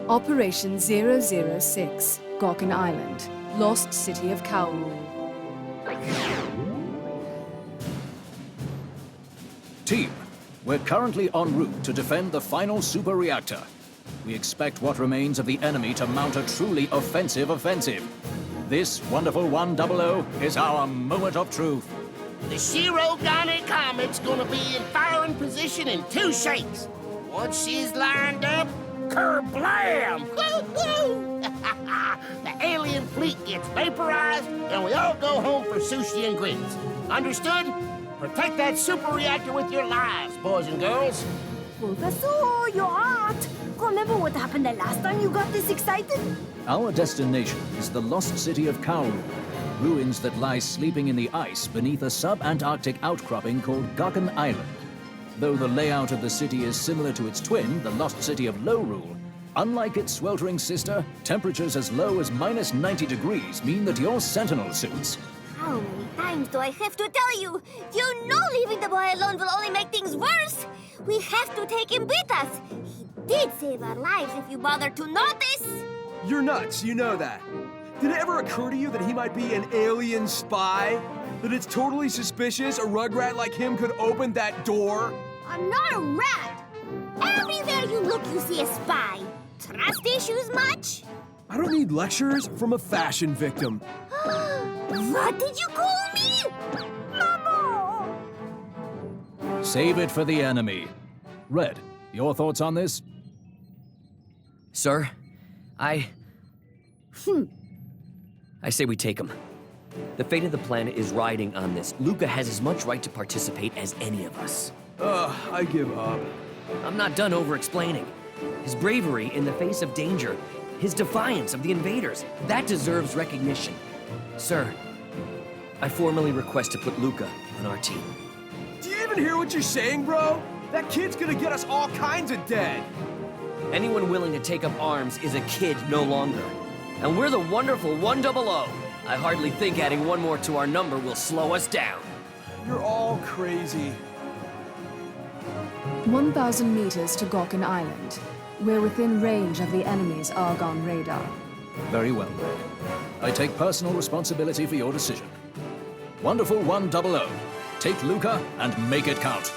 Operation 006, Gawkin Island, Lost City of Kauru. Team, we're currently en route to defend the final super reactor. We expect what remains of the enemy to mount a truly offensive. This wonderful 100 is our moment of truth. The Shirogane Comet's gonna be in firing position in 2 shakes. Once she's lined up, kerblam! Woo-hoo! The alien fleet gets vaporized, and we all go home for sushi and grits. Understood? Protect that super reactor with your lives, boys and girls. Professor, your art! Remember what happened the last time you got this excited? Our destination is the lost city of Kauru, ruins that lie sleeping in the ice beneath a sub-Antarctic outcropping called Gawkin Island. Though the layout of the city is similar to its twin, the lost city of Lorule, unlike its sweltering sister, temperatures as low as minus 90 degrees mean that your sentinel suits... How many times do I have to tell you? You know leaving the boy alone will only make things worse. We have to take him with us. He did save our lives if you bothered to notice. You're nuts, you know that. Did it ever occur to you that he might be an alien spy? That it's totally suspicious a rugrat like him could open that door? I'm not a rat. Everywhere you look, you see a spy. Trust issues much? I don't need lectures from a fashion victim. What did you call me? Mama! Save it for the enemy. Red, your thoughts on this? Sir, I say we take him. The fate of the planet is riding on this. Luca has as much right to participate as any of us. I give up. I'm not done over-explaining. His bravery in the face of danger, his defiance of the invaders, that deserves recognition. Sir, I formally request to put Luca on our team. Do you even hear what you're saying, bro? That kid's gonna get us all kinds of dead. Anyone willing to take up arms is a kid no longer. And we're the wonderful 100. I hardly think adding one more to our number will slow us down. You're all crazy. 1,000 meters to Gawkin Island. We're within range of the enemy's Argon radar. Very well, Red. I take personal responsibility for your decision. Wonderful 100. Take Luca and make it count.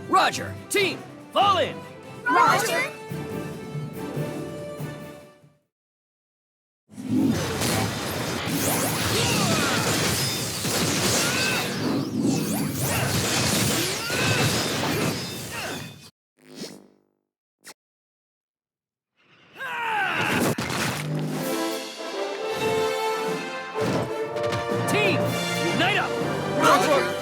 Roger! Team, fall in! Roger! Team, unite up! Roger!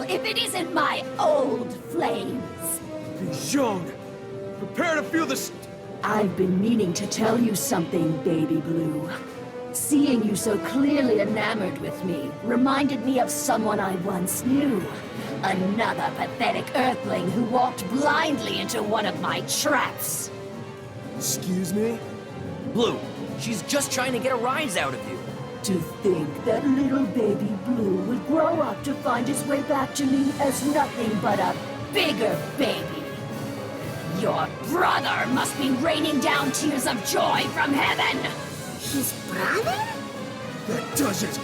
if it isn't my old flames. Young, prepare to feel the I've been meaning to tell you something, Baby Blue. Seeing you so clearly enamored with me reminded me of someone I once knew. Another pathetic earthling who walked blindly into one of my traps. Excuse me? Blue, she's just trying to get a rise out of you. To think that little Baby Blue would grow up to find his way back to me as nothing but a bigger baby. Your brother must be raining down tears of joy from heaven. His brother? That does it!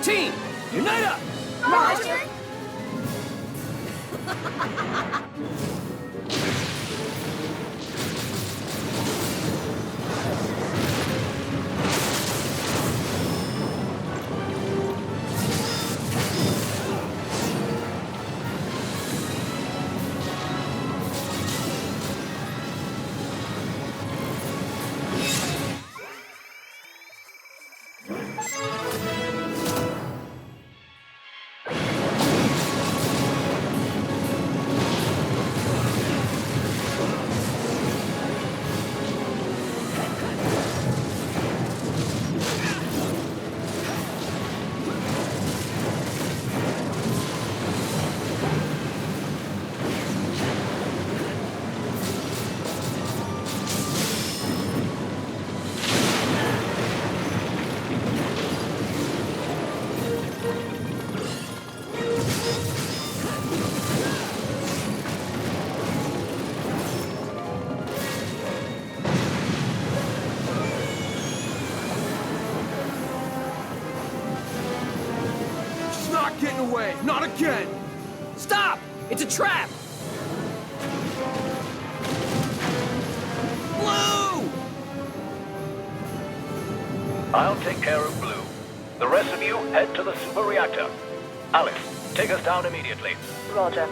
Team, unite up! Roger! not getting away! Not again! Stop! It's a trap! Blue! I'll take care of Blue. The rest of you head to the super reactor. Alice, take us down immediately. Roger.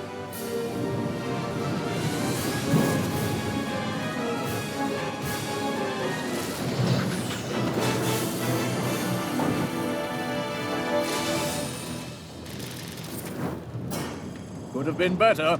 Could have been better.